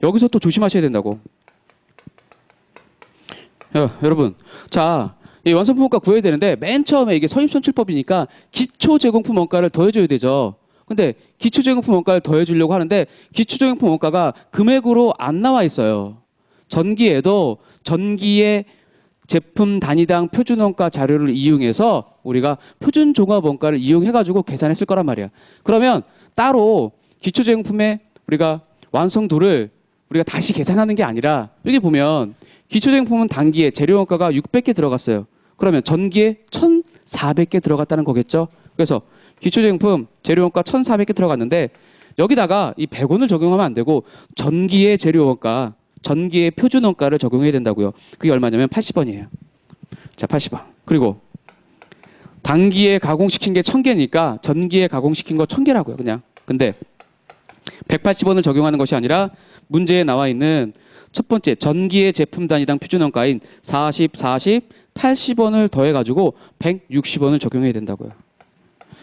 여기서 또 조심하셔야 된다고. 여러분, 자, 이 완성품 원가 구해야 되는데 맨 처음에 이게 선입선출법이니까 기초 제공품 원가를 더해줘야 되죠. 근데 기초 제공품 원가를 더해주려고 하는데 기초 제공품 원가가 금액으로 안 나와 있어요. 전기에도 전기의 제품 단위당 표준 원가 자료를 이용해서 우리가 표준 종합 원가를 이용해가지고 계산했을 거란 말이야. 그러면 따로 기초 제공품의 우리가 완성도를 우리가 다시 계산하는 게 아니라 여기 보면 기초 제공품은 단기에 재료 원가가 600개 들어갔어요. 그러면 전기에 1,400개 들어갔다는 거겠죠. 그래서 기초 제공품 재료 원가 1,400개 들어갔는데 여기다가 이 100원을 적용하면 안 되고 전기의 재료 원가, 전기의 표준 원가를 적용해야 된다고요. 그게 얼마냐면 80원이에요. 자, 80원. 그리고 단기에 가공시킨 게 1,000개니까 전기에 가공시킨 거 1,000개라고요. 그냥. 근데 180원을 적용하는 것이 아니라 문제에 나와 있는 첫 번째 전기의 제품 단위당 표준 원가인 40, 80원을 더해가지고 160원을 적용해야 된다고요.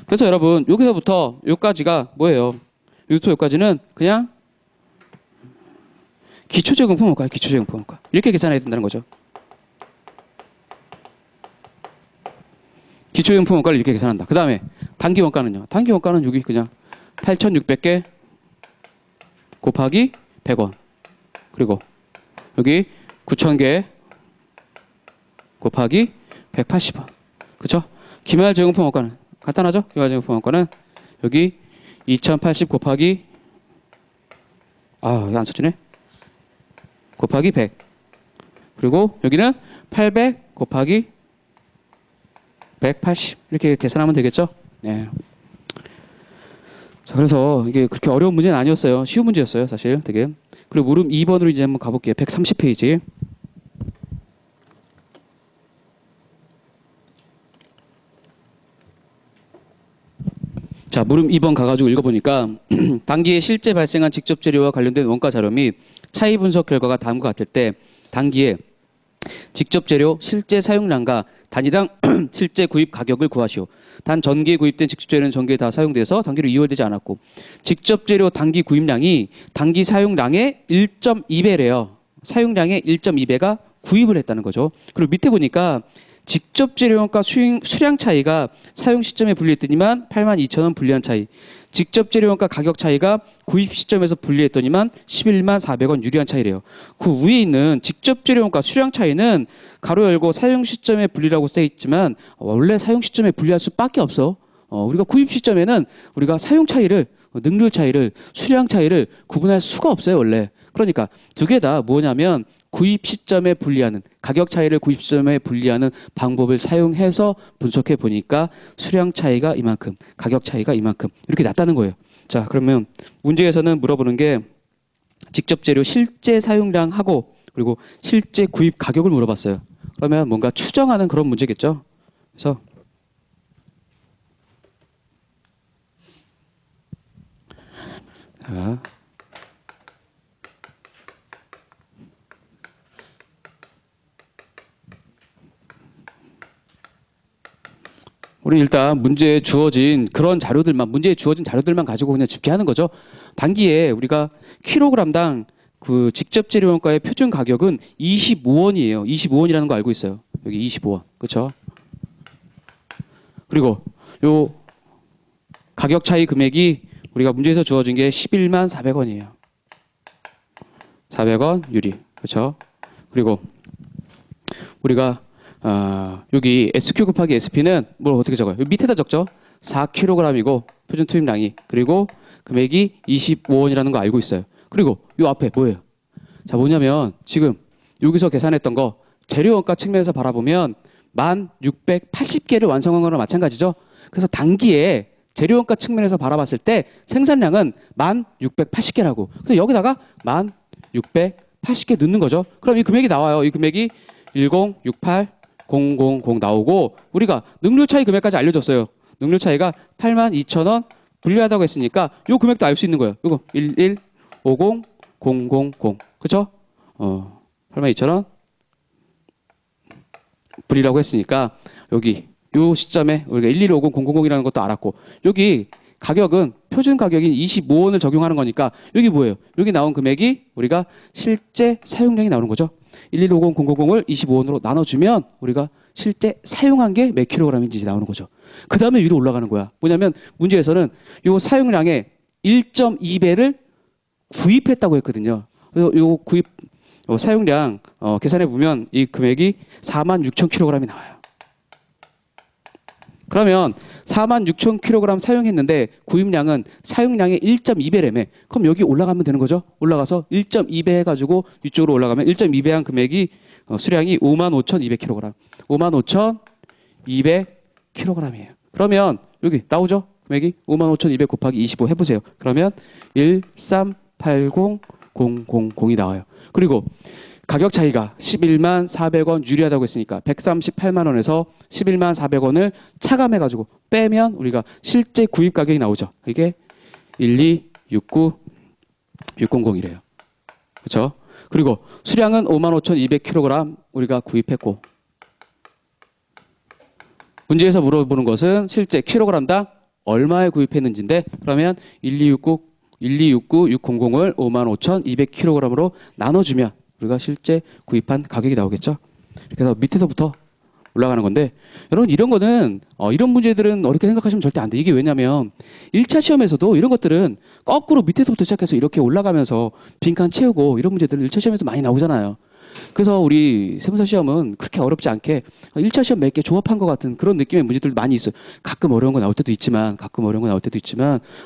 그래서 여러분 여기서부터 여기까지가 뭐예요? 여기부터 여기까지는 그냥 기초제공품 원가예요. 기초제공품 원가. 이렇게 계산해야 된다는 거죠. 기초제공품 원가를 이렇게 계산한다. 그 다음에 단기 원가는요. 단기 원가는 여기 그냥 8,600개 곱하기 100원. 그리고 여기 9,000개 곱하기 180원. 그쵸? 기말 제공품 원가는 간단하죠? 기말 제공품 원가는 여기 2,080 곱하기 여기 안 써지네. 곱하기 100. 그리고 여기는 800 곱하기 180. 이렇게 계산하면 되겠죠? 네. 자, 그래서 이게 그렇게 어려운 문제는 아니었어요. 쉬운 문제였어요, 사실. 되게. 그리고 물음 2번으로 이제 한번 가볼게요. 130페이지. 자, 물음 2번 가가지고 읽어보니까 단기에 실제 발생한 직접 재료와 관련된 원가 자료 및 차이 분석 결과가 다음과 같을 때 단기에 직접 재료 실제 사용량과 단위당 실제 구입 가격을 구하시오. 단 전기에 구입된 직접 재료는 전기에 다 사용돼서 단기로 이월되지 않았고 직접 재료 단기 구입량이 단기 사용량의 1.2배래요. 사용량의 1.2배가 구입을 했다는 거죠. 그리고 밑에 보니까 직접 재료원가 수량 차이가 사용 시점에 분리했더니만 82,000원 불리한 차이. 직접 재료원가 가격 차이가 구입 시점에서 분리했더니만 114,400원 유리한 차이래요. 그 위에 있는 직접 재료원가 수량 차이는 가로 열고 사용 시점에 분리라고 써 있지만 원래 사용 시점에 분리할 수밖에 없어. 우리가 구입 시점에는 우리가 사용 차이를 능률 차이를 수량 차이를 구분할 수가 없어요 원래. 그러니까 두 개 다 뭐냐면 구입 시점에 분리하는 가격 차이를 구입 시점에 분리하는 방법을 사용해서 분석해 보니까 수량 차이가 이만큼 가격 차이가 이만큼 이렇게 났다는 거예요. 자 그러면 문제에서는 물어보는 게 직접 재료 실제 사용량하고 그리고 실제 구입 가격을 물어봤어요. 그러면 뭔가 추정하는 그런 문제겠죠. 그래서 자 우리 일단 문제에 주어진 그런 자료들만 문제에 주어진 자료들만 가지고 그냥 집계하는 거죠. 단기에 우리가 킬로그램당 그 직접 재료 원가의 표준 가격은 25원이에요. 25원이라는 거 알고 있어요. 여기 25원. 그렇죠? 그리고 요 가격 차이 금액이 우리가 문제에서 주어진 게 114,400원이에요. 400원 유리. 그렇죠? 그리고 우리가 여기 SQ 곱하기 SP는 뭘 어떻게 적어요? 여기 밑에다 적죠. 4kg이고 표준 투입량이 그리고 금액이 25원이라는 거 알고 있어요. 그리고 요 앞에 뭐예요? 자 뭐냐면 지금 여기서 계산했던 거 재료원가 측면에서 바라보면 1,680개를 완성한 거랑 마찬가지죠. 그래서 단기에 재료원가 측면에서 바라봤을 때 생산량은 1,680개라고. 그래서 여기다가 1,680개 넣는 거죠. 그럼 이 금액이 나와요. 이 금액이 1068000 나오고 우리가 능률 차이 금액까지 알려줬어요. 능률 차이가 82,000원 불리하다고 했으니까 요 금액도 알 수 있는 거예요. 이거 1150000 그렇죠? 82,000원 불리라고 했으니까 여기 요 시점에 우리가 1150000이라는 것도 알았고 여기 가격은 표준 가격인 25원을 적용하는 거니까 여기 뭐예요? 여기 나온 금액이 우리가 실제 사용량이 나오는 거죠. 1150000을 25원으로 나눠주면 우리가 실제 사용한 게 몇 킬로그램인지 나오는 거죠. 그 다음에 위로 올라가는 거야. 뭐냐면 문제에서는 요 사용량의 1.2배를 구입했다고 했거든요. 요 구입 사용량 계산해 보면 이 금액이 46,000kg이 나와요. 그러면 46,000kg 사용했는데 구입량은 사용량의 1.2배라며. 그럼 여기 올라가면 되는 거죠. 올라가서 1.2배 해가지고 이쪽으로 올라가면 1.2배한 금액이 수량이 55,200kg. 55,200kg이에요. 그러면 여기 나오죠. 금액이 55,200 곱하기 25 해보세요. 그러면 1380000이 나와요. 그리고 가격 차이가 114,400원 유리하다고 했으니까 138만 원에서 114,400원을 차감해가지고 빼면 우리가 실제 구입 가격이 나오죠. 이게 1269600이래요. 그렇죠? 그리고 수량은 55,200kg 우리가 구입했고 문제에서 물어보는 것은 실제 킬로그램당 얼마에 구입했는지인데 그러면 1269600을 55,200kg으로 나눠주면 우리가 실제 구입한 가격이 나오겠죠. 그래서 밑에서부터 올라가는 건데 여러분 이런 거는 이런 문제들은 어렵게 생각하시면 절대 안 돼. 이게 왜냐면 1차 시험에서도 이런 것들은 거꾸로 밑에서부터 시작해서 이렇게 올라가면서 빈칸 채우고 이런 문제들은 1차 시험에서 많이 나오잖아요. 그래서 우리 세무사 시험은 그렇게 어렵지 않게 1차 시험 몇 개 조합한 것 같은 그런 느낌의 문제들도 많이 있어요. 가끔 어려운 거 나올 때도 있지만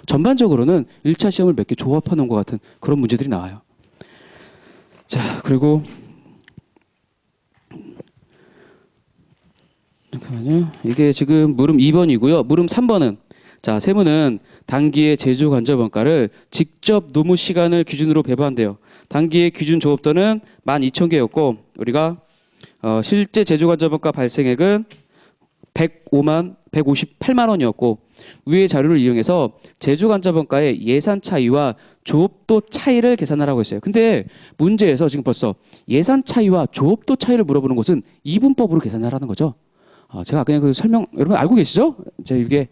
전반적으로는 1차 시험을 몇 개 조합해 놓은 것 같은 그런 문제들이 나와요. 자, 그리고 잠깐만요. 이게 지금 물음 2번이고요. 물음 3번은 자, 세무는 단기의 제조 간접 원가를 직접 노무 시간을 기준으로 배부한대요. 단기의 기준 조업도는 12,000개였고 우리가 실제 제조 간접 원가 발생액은 105만 158만 원이었고 위의 자료를 이용해서 제조간접원가의 예산 차이와 조업도 차이를 계산하라고 했어요. 근데 문제에서 지금 벌써 예산 차이와 조업도 차이를 물어보는 것은 이분법으로 계산하라는 거죠. 제가 그냥 그 설명 여러분 알고 계시죠? 제가 이게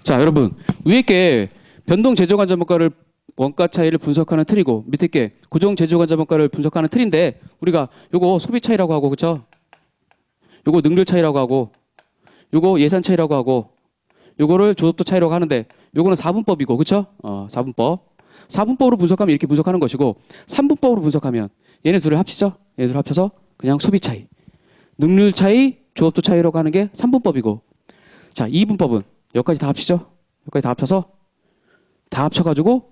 자, 여러분 위에 게 변동 제조간접원가를 원가 차이를 분석하는 틀이고 밑에 게 고정 제조간접원가를 분석하는 틀인데 우리가 요거 소비 차이라고 하고 그쵸? 요거 능률 차이라고 하고 요거 예산 차이라고 하고 요거를 조업도 차이라고 하는데 요거는 4분법이고 그쵸? 4분법. 4분법으로 분석하면 이렇게 분석하는 것이고 3분법으로 분석하면 얘네 둘을 합치죠? 얘네 둘을 합쳐서 그냥 소비 차이, 능률 차이, 조업도 차이라고 하는 게 3분법이고 자, 2분법은 여기까지 다 합치죠? 여기까지 다 합쳐서 다 합쳐가지고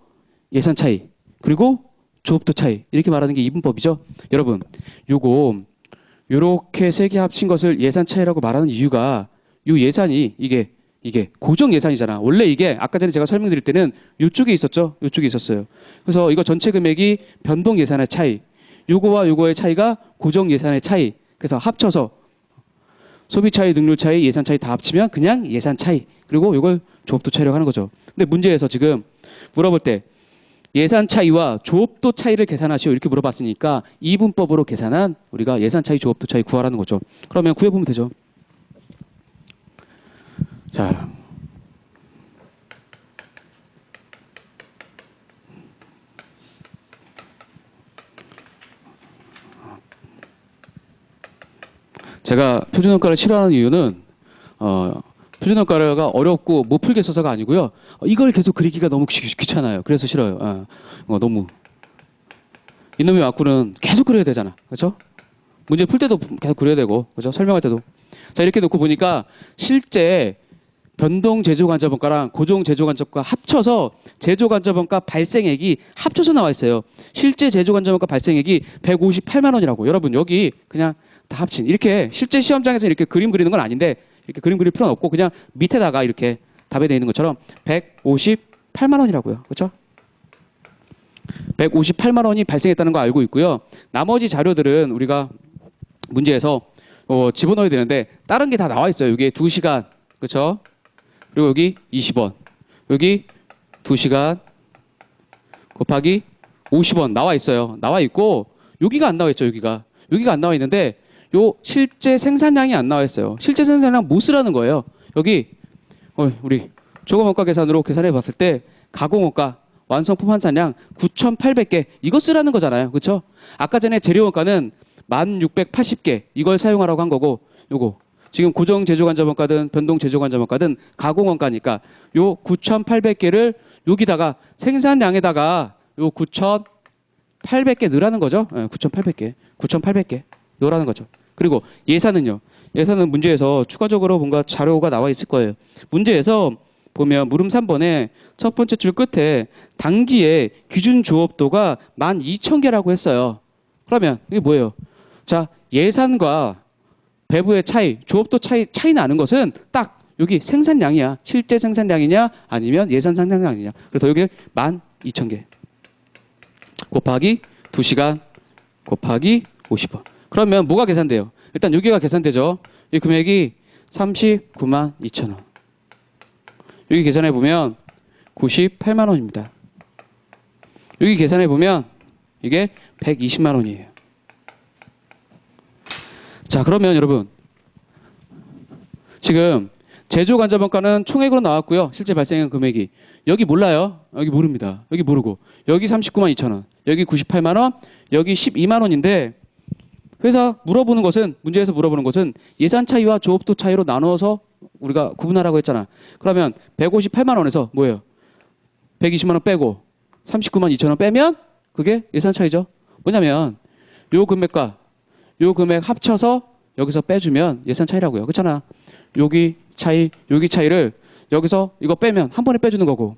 예산 차이 그리고 조업도 차이 이렇게 말하는 게 2분법이죠. 여러분 요거 요렇게 세 개 합친 것을 예산 차이라고 말하는 이유가 요 예산이 이게 고정 예산이잖아. 원래 이게 아까 전에 제가 설명드릴 때는 요쪽에 있었죠. 요쪽에 있었어요. 그래서 이거 전체 금액이 변동 예산의 차이 요거와 요거의 차이가 고정 예산의 차이 그래서 합쳐서 소비 차이, 능률 차이, 예산 차이 다 합치면 그냥 예산 차이 그리고 요걸 조업도 차이라고 하는 거죠. 근데 문제에서 지금 물어볼 때 예산 차이와 조업도 차이를 계산하시오 이렇게 물어봤으니까 이분법으로 계산한 우리가 예산 차이, 조업도 차이 구하라는 거죠. 그러면 구해보면 되죠. 자, 제가 표준원가를 싫어하는 이유는 표준원가가 어렵고 못 풀겠어서가 아니고요. 이걸 계속 그리기가 너무 귀찮아요. 그래서 싫어요. 너무 이놈의 와꾸는 계속 그려야 되잖아. 그렇죠? 문제 풀 때도 계속 그려야 되고 그렇죠? 설명할 때도. 자, 이렇게 놓고 보니까 실제 변동 제조간접원가랑 고정 제조간접원가 합쳐서 제조간접원가 발생액이 합쳐서 나와 있어요. 실제 제조간접원가 발생액이 158만 원이라고. 여러분 여기 그냥 다 합친 이렇게 실제 시험장에서 이렇게 그림 그리는 건 아닌데 이렇게 그림 그릴 필요는 없고 그냥 밑에다가 이렇게 답에 되어 있는 것처럼 158만 원이라고요. 그렇죠? 158만 원이 발생했다는 거 알고 있고요. 나머지 자료들은 우리가 문제에서 집어넣어야 되는데 다른 게 다 나와 있어요. 여기 2시간 그렇죠? 그리고 여기 20원 여기 2시간 곱하기 50원 나와 있어요. 나와 있고 여기가 안 나와 있죠. 여기가 안 나와 있는데 요 실제 생산량이 안 나와 있어요. 실제 생산량 못 쓰라는 거예요. 여기 우리 조건원가 계산으로 계산해 봤을 때 가공원가 완성품 환산량 9,800개 이거 쓰라는 거잖아요. 그렇죠? 아까 전에 재료원가는 1,680개 이걸 사용하라고 한 거고 요거 지금 고정 제조간접원가든 변동 제조간접원가든 가공원가니까 요 9,800개를 여기다가 생산량에다가 요 9,800개 넣으라는 거죠. 9,800개 넣으라는 거죠. 그리고 예산은요. 예산은 문제에서 추가적으로 뭔가 자료가 나와 있을 거예요. 문제에서 보면 물음 3번에 첫 번째 줄 끝에 당기의 기준 조업도가 12,000개라고 했어요. 그러면 이게 뭐예요? 자, 예산과 배부의 차이, 조업도 차이 나는 것은 딱 여기 생산량이야. 실제 생산량이냐 아니면 예산 생산량이냐. 그래서 여기 12,000개 곱하기 2시간 곱하기 50원. 그러면 뭐가 계산돼요? 일단 여기가 계산되죠. 이 금액이 39만 2천 원. 여기 계산해 보면 98만 원입니다. 여기 계산해 보면 이게 120만 원이에요. 자, 그러면 여러분 지금 제조간접원가는 총액으로 나왔고요. 실제 발생한 금액이 여기 몰라요. 여기 모릅니다. 여기 모르고 여기 39만 2천 원, 여기 98만 원, 여기 12만 원인데 회사 물어보는 것은 문제에서 물어보는 것은 예산 차이와 조업도 차이로 나눠서 우리가 구분하라고 했잖아. 그러면 158만 원에서 뭐예요? 120만 원 빼고 39만 2천 원 빼면 그게 예산 차이죠. 뭐냐면 요 금액과 요 금액 합쳐서 여기서 빼주면 예산 차이라고요. 그렇잖아. 여기 차이를 여기서 이거 빼면 한 번에 빼주는 거고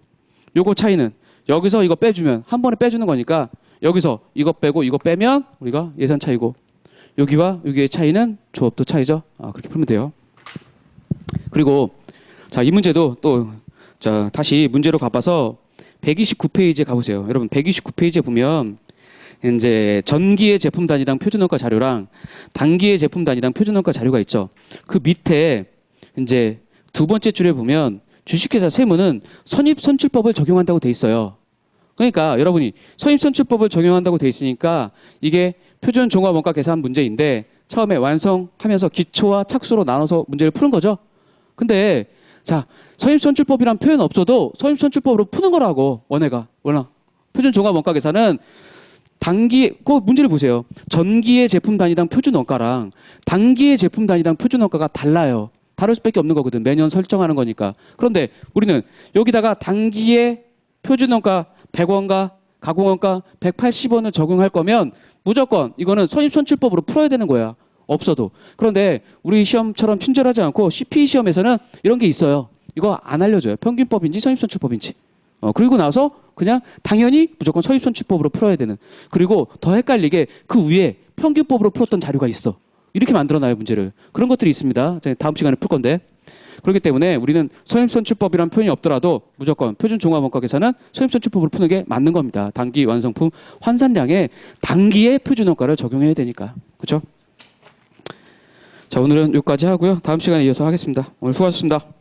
요거 차이는 여기서 이거 빼주면 한 번에 빼주는 거니까 여기서 이거 빼고 이거 빼면 우리가 예산 차이고 여기와 여기의 차이는 조업도 차이죠. 그렇게 풀면 돼요. 그리고 자, 이 문제도 또 자, 다시 문제로 가봐서 129페이지에 가보세요. 여러분 129페이지에 보면 이제 전기의 제품 단위당 표준원가 자료랑 단기의 제품 단위당 표준원가 자료가 있죠. 그 밑에 이제 두 번째 줄에 보면 주식회사 세무는 선입선출법을 적용한다고 돼 있어요. 그러니까 여러분이 선입선출법을 적용한다고 돼 있으니까 이게 표준 종합원가 계산 문제인데 처음에 완성하면서 기초와 착수로 나눠서 문제를 푸는 거죠. 근데 자, 선입선출법이란 표현 없어도 선입선출법으로 푸는 거라고 원회가 워낙 표준 종합원가 계산은 단기 그 문제를 보세요. 전기의 제품 단위당 표준 원가랑 단기의 제품 단위당 표준 원가가 달라요. 다를 수밖에 없는 거거든. 매년 설정하는 거니까. 그런데 우리는 여기다가 단기의 표준 원가 100원가, 가공원가 180원을 적용할 거면 무조건 이거는 선입선출법으로 풀어야 되는 거야. 없어도. 그런데 우리 시험처럼 친절하지 않고 CP 시험에서는 이런 게 있어요. 이거 안 알려줘요. 평균법인지 선입선출법인지. 그리고 나서 그냥 당연히 무조건 선입선출법으로 풀어야 되는. 그리고 더 헷갈리게 그 위에 평균법으로 풀었던 자료가 있어. 이렇게 만들어놔요, 문제를. 그런 것들이 있습니다. 다음 시간에 풀 건데. 그렇기 때문에 우리는 선입선출법이란 표현이 없더라도 무조건 표준종합원가 계산은 선입선출법으로 푸는 게 맞는 겁니다. 단기 완성품 환산량에 단기의 표준원가를 적용해야 되니까. 그렇죠? 자, 오늘은 여기까지 하고요. 다음 시간에 이어서 하겠습니다. 오늘 수고하셨습니다.